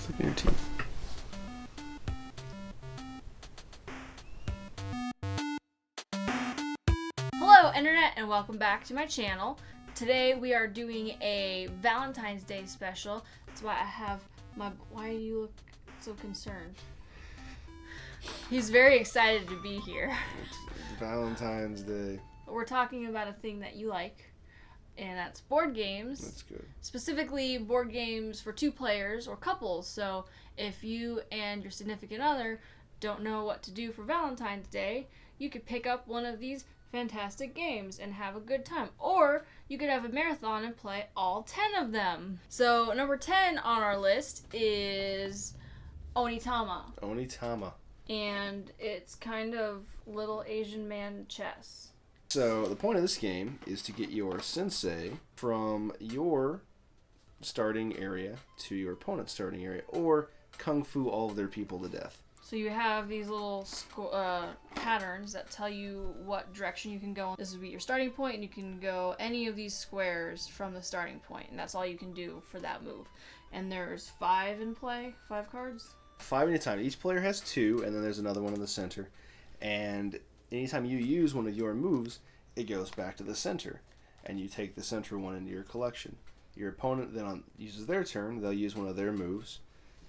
Look at your teeth. Hello Internet and welcome back to my channel. Today we are doing a Valentine's Day special. That's why I have my... Why do you look so concerned? He's very excited to be here. It's Valentine's Day. We're talking about a thing that you like, and that's board games. That's good. Specifically board games for two players or couples. So if you and your significant other don't know what to do for Valentine's Day, you could pick up one of these fantastic games and have a good time. Or you could have a marathon and play all 10 of them. So number 10 on our list is Onitama. Onitama. And it's kind of little Asian man chess. So the point of this game is to get your sensei from your starting area to your opponent's starting area, or kung fu all of their people to death. So you have these little patterns that tell you what direction you can go. This would be your starting point, and you can go any of these squares from the starting point, and that's all you can do for that move. And there's 5 in play, 5 cards. 5 at a time. Each player has 2, and then there's another one in the center. And anytime you use one of your moves, it goes back to the center, and you take the center one into your collection. Your opponent then uses their turn. They'll use one of their moves,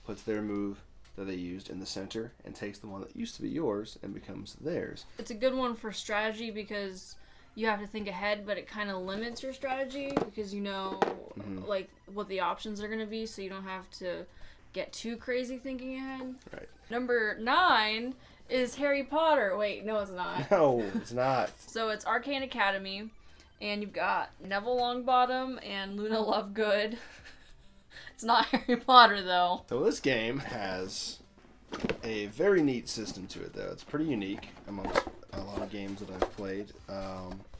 puts their move that they used in the center, and takes the one that used to be yours and becomes theirs. It's a good one for strategy because you have to think ahead, but it kind of limits your strategy because you know like what the options are going to be, so you don't have to get too crazy thinking ahead. Right. Number 9 is Harry Potter. Wait, no, it's not. No, it's not. So it's Arcane Academy, and you've got Neville Longbottom and Luna Lovegood. It's not Harry Potter, though. So this game has a very neat system to it, though. It's pretty unique amongst a lot of games that I've played.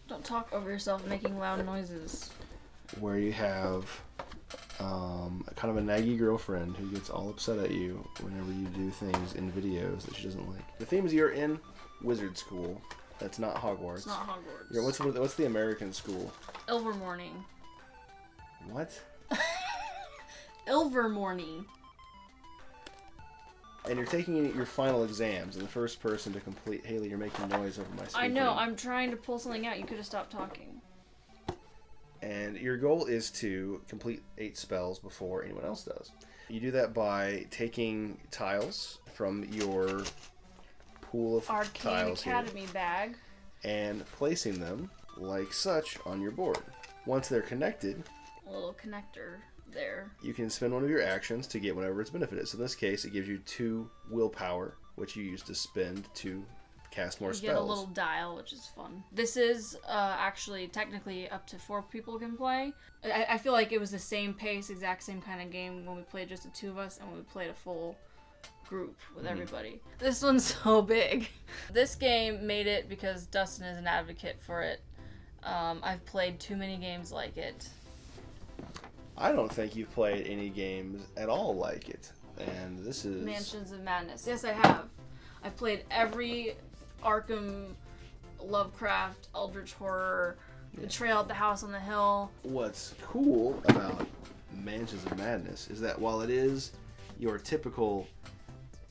Don't talk over yourself making loud noises. Where you have kind of a naggy girlfriend who gets all upset at you whenever you do things in videos that she doesn't like. The theme is you're in wizard school. That's not Hogwarts. It's not Hogwarts. What's the American school? Ilvermorny. What? Ilvermorny. And you're taking your final exams, and the first person to complete... Haley, you're making noise over my speaker. I know, I'm trying to pull something out. You could have stopped talking. And your goal is to complete 8 spells before anyone else does. You do that by taking tiles from your pool of Arcane tiles Academy here, bag. and placing them like such on your board. Once they're connected, A little connector there. you can spend one of your actions to get whatever its benefit is. So in this case, it gives you 2 willpower, which you use to spend to cast more spells. You get a little dial, which is fun. This is actually technically up to 4 people can play. I feel like it was the same pace, exact same kind of game when we played just the 2 of us and when we played a full group with everybody. This one's so big. This game made it because Dustin is an advocate for it. I've played too many games like it. I don't think you've played any games at all like it. And this is... Mansions of Madness. Yes, I have. I've played every Arkham, Lovecraft, Eldritch Horror, Betrayal at the House on the Hill. What's cool about Mansions of Madness is that while it is your typical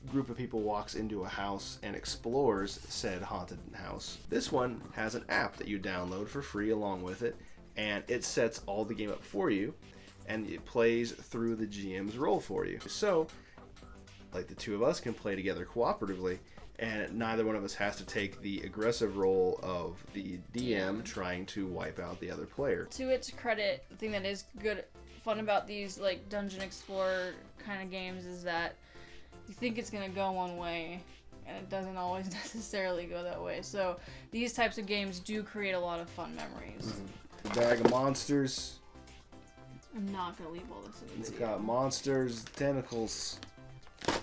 group of people walks into a house and explores said haunted house, this one has an app that you download for free along with it, and it sets all the game up for you, and it plays through the GM's role for you. So, like, the 2 of us can play together cooperatively, and neither one of us has to take the aggressive role of the DM trying to wipe out the other player. To its credit, the thing that is fun about these like dungeon explorer kind of games is that you think it's gonna go one way, and it doesn't always necessarily go that way. So these types of games do create a lot of fun memories. Bag of monsters. I'm not gonna leave all this in the It's video. got monsters, tentacles.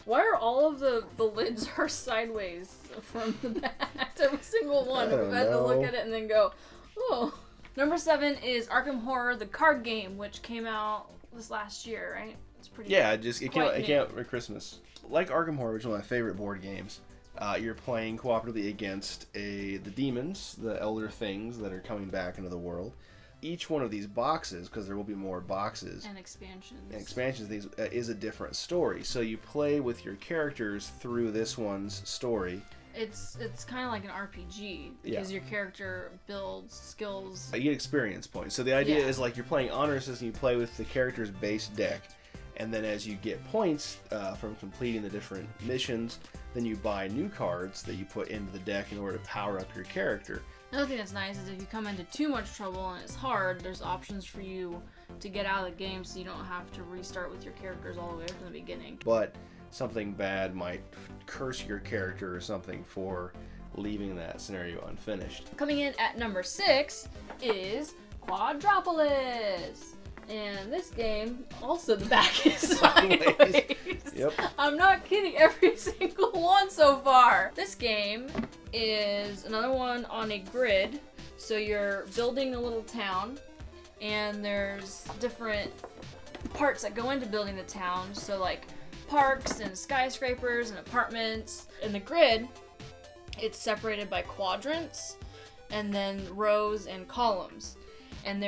Why are all of the lids are sideways from the back? Every single one. I don't We've had to look know. at it and then go, oh. Number 7 is Arkham Horror, the card game, which came out this last year, right? It's pretty. Yeah, it came out at Christmas. Like Arkham Horror, which is one of my favorite board games, you're playing cooperatively against the demons, the elder things that are coming back into the world. each one of these boxes, because there will be more boxes and expansions, these is a different story. So you play with your characters through this one's story. It's kind of like an RPG because your character builds skills. You get experience points. So the idea is like you're playing Honor System, you play with the character's base deck, and then as you get points from completing the different missions, then you buy new cards that you put into the deck in order to power up your character. Another thing that's nice is if you come into too much trouble and it's hard, there's options for you to get out of the game so you don't have to restart with your characters all the way from the beginning. But something bad might curse your character or something for leaving that scenario unfinished. Coming in at number 6 is Quadropolis. And this game, also the back is sideways. Yep. I'm not kidding, every single one so far. This game is another one on a grid. So you're building a little town, and there's different parts that go into building the town. So like parks and skyscrapers and apartments. In the grid, it's separated by quadrants and then rows and columns. And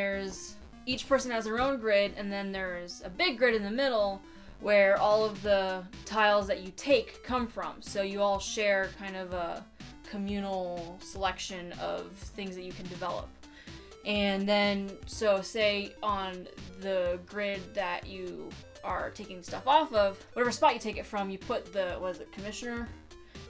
each person has their own grid, and then there's a big grid in the middle where all of the tiles that you take come from. So you all share kind of a communal selection of things that you can develop. And then, so say on the grid that you are taking stuff off of, whatever spot you take it from, you put the, commissioner?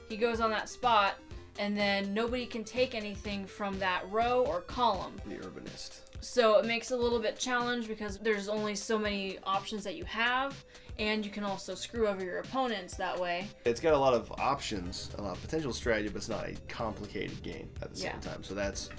He goes on that spot, and then nobody can take anything from that row or column. The urbanist. So it makes it a little bit challenged because there's only so many options that you have, and you can also screw over your opponents that way. It's got a lot of options, a lot of potential strategy, but it's not a complicated game at the same time. So that's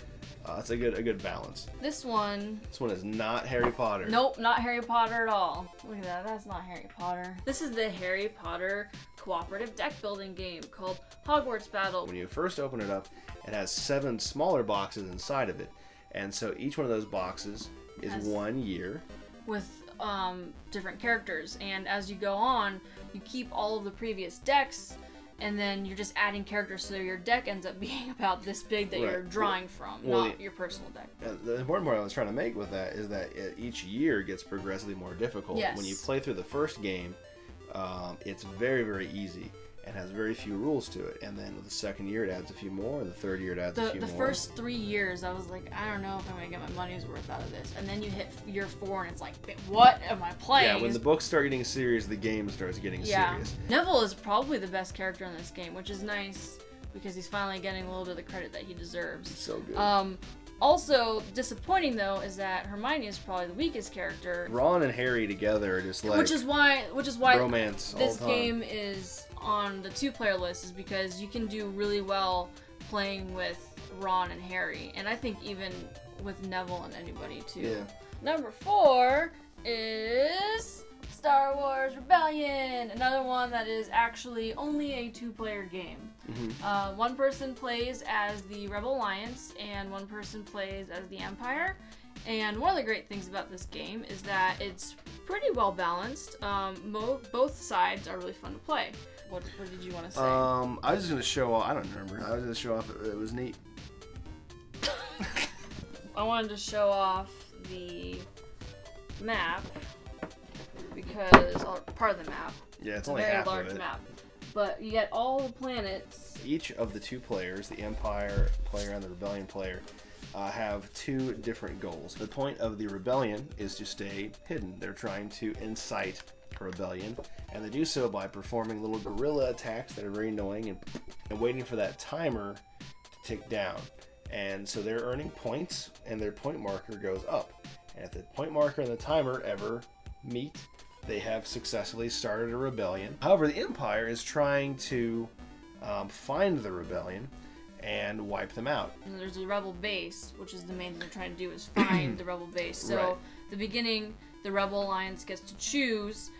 a good balance. This one is not Harry Potter. Nope, not Harry Potter at all. Look at that, that's not Harry Potter. This is the Harry Potter cooperative deck building game called Hogwarts Battle. When you first open it up, it has 7 smaller boxes inside of it. And so each one of those boxes is 1 year. With different characters. And as you go on, you keep all of the previous decks, and then you're just adding characters, so your deck ends up being about this big that you're drawing from, not your personal deck. The important part I was trying to make with that is that each year gets progressively more difficult. Yes. When you play through the first game, it's very, very easy and has very few rules to it. And then with the second year, it adds a few more, and the third year, it adds a few more. The first 3 years, I was like, I don't know if I'm going to get my money's worth out of this. And then you hit year 4, and it's like, what am I playing? Yeah, when the books start getting serious, the game starts getting serious. Neville is probably the best character in this game, which is nice, because he's finally getting a little bit of the credit that he deserves. So good. Also, disappointing though is that Hermione is probably the weakest character. Ron and Harry together are just like which is why romance this all the time. Game is on the 2-player list, is because you can do really well playing with Ron and Harry, and I think even with Neville and anybody too. Yeah. Number 4 is Star Wars Rebellion, another one that is actually only a 2-player game. Mm-hmm. One person plays as the Rebel Alliance, and one person plays as the Empire. And one of the great things about this game is that it's pretty well balanced. Both sides are really fun to play. What did you want to say? I was just going to show off. I don't remember. I was going to show off. It was neat. I wanted to show off the map because part of the map. Yeah, it's a only very half large of it. map. But you get all the planets. Each of the 2 players, the Empire player and the Rebellion player, have 2 different goals. The point of the Rebellion is to stay hidden. They're trying to incite a rebellion, and they do so by performing little guerrilla attacks that are very annoying and waiting for that timer to tick down. And so they're earning points, and their point marker goes up. And if the point marker and the timer ever meet, they have successfully started a rebellion. However, the Empire is trying to find the rebellion and wipe them out. And there's a rebel base, which is the main thing they're trying to do, is find the rebel base. So the beginning, the Rebel Alliance gets to choose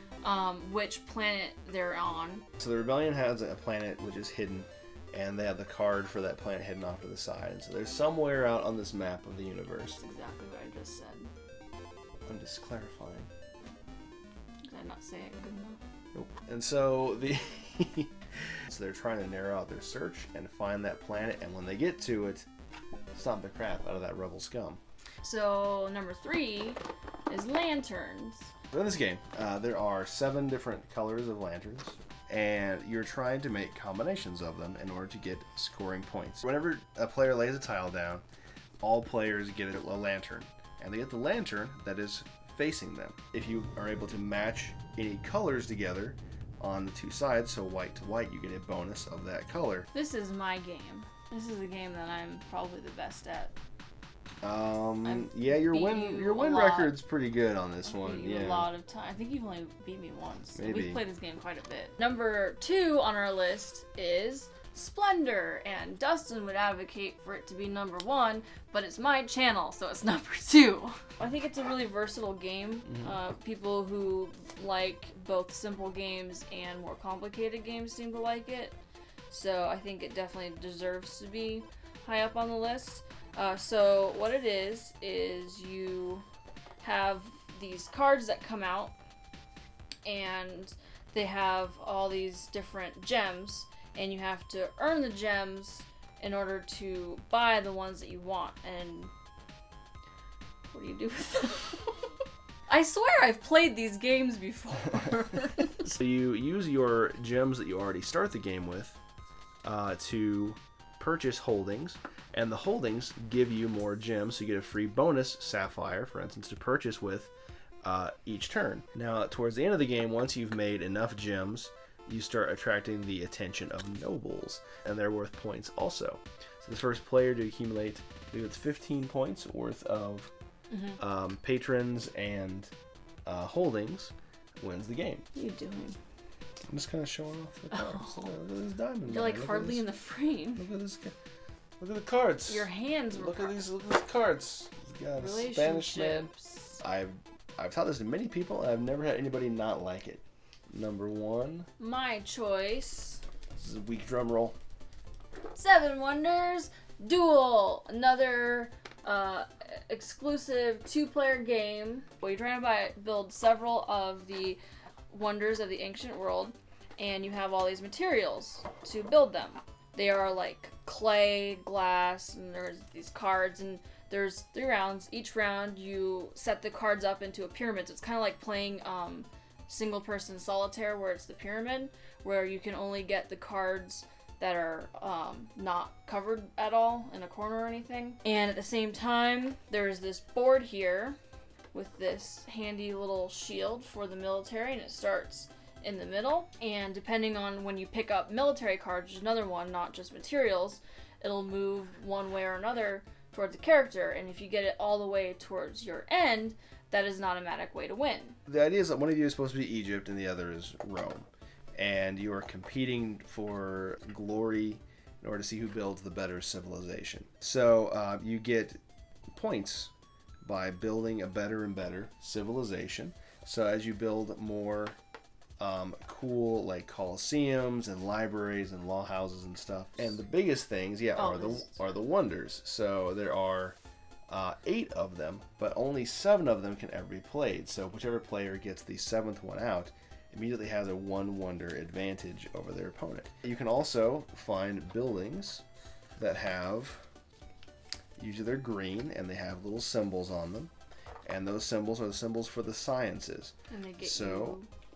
which planet they're on. So the rebellion has a planet which is hidden, and they have the card for that planet hidden off to the side. And so they're somewhere out on this map of the universe. That's exactly what I just said. I'm just clarifying. Did I not say it good enough? Nope. And so so they're trying to narrow out their search and find that planet, and when they get to it, stomp the crap out of that rebel scum. So number 3 is lanterns. So in this game, there are 7 different colors of lanterns, and you're trying to make combinations of them in order to get scoring points. Whenever a player lays a tile down, all players get a lantern, and they get the lantern that is facing them. If you are able to match any colors together on the 2 sides, so white to white, you get a bonus of that color. This is my game. This is the game that I'm probably the best at. Yeah, your win record's pretty good on this one. Yeah, Yeah, a lot of time. I think you've only beat me once. Maybe. We've played this game quite a bit. Number 2 on our list is Slender, and Dustin would advocate for it to be number 1, but it's my channel, so it's number 2. I think it's a really versatile game. People who like both simple games and more complicated games seem to like it, so I think it definitely deserves to be high up on the list. So what it is you have these cards that come out, and they have all these different gems, and you have to earn the gems in order to buy the ones that you want. And what do you do with them? I swear I've played these games before. So you use your gems that you already start the game with to purchase holdings, and the holdings give you more gems, so you get a free bonus sapphire, for instance, to purchase with each turn. Now, towards the end of the game, once you've made enough gems, you start attracting the attention of nobles, and they're worth points also. So the first player to accumulate, I believe it's 15 points worth of patrons and holdings wins the game. What are you doing? I'm just kind of showing off the cards. Look at this diamond. You're like hardly in the frame. Look at this. Look at the cards. Your hands were. Look at these cards. He's got a Spanish man. I've taught this to many people, and I've never had anybody not like it. Number 1. My choice. This is a weak drum roll. 7 Wonders Duel. Another exclusive 2-player game where you're trying to build several of the wonders of the ancient world, and you have all these materials to build them. They are like clay, glass, and there's these cards, and there's 3 rounds. Each round you set the cards up into a pyramid. So it's kind of like playing single person solitaire, where it's the pyramid, where you can only get the cards that are not covered at all in a corner or anything. And at the same time, there's this board here with this handy little shield for the military, and it starts in the middle. And depending on when you pick up military cards, which is another one, not just materials, it'll move one way or another towards the character. And if you get it all the way towards your end, that is an automatic way to win. The idea is that one of you is supposed to be Egypt and the other is Rome. And you are competing for glory in order to see who builds the better civilization. So you get points by building a better and better civilization. So as you build more cool like coliseums and libraries and law houses and stuff, and the biggest things, are the wonders. So there are 8 of them, but only 7 of them can ever be played. So whichever player gets the 7th one out immediately has a 1 wonder advantage over their opponent. You can also find buildings that have, usually they're green, and they have little symbols on them, and those symbols are the symbols for the sciences. And they get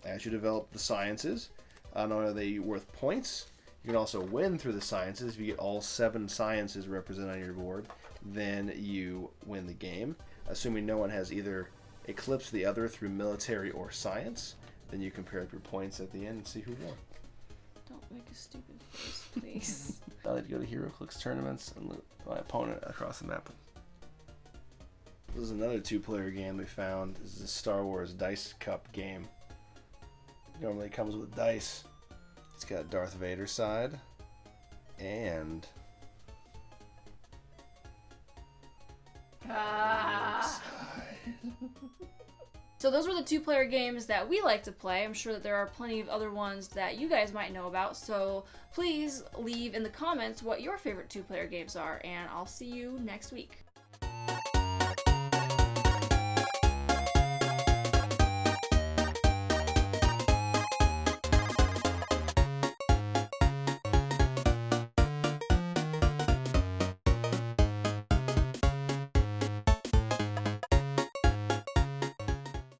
as you develop the sciences, not only are they worth points, you can also win through the sciences. If you get all 7 sciences represented on your board, then you win the game. Assuming no one has either eclipsed the other through military or science, then you compare up your points at the end and see who won. Don't make a stupid face, please. I like to go to HeroClix tournaments and loot my opponent across the map. This is another 2-player game we found. This is a Star Wars Dice Cup game. It normally comes with dice. It's got Darth Vader side and Luke side. So those were the 2-player games that we like to play. I'm sure that there are plenty of other ones that you guys might know about. So please leave in the comments what your favorite 2-player games are, and I'll see you next week.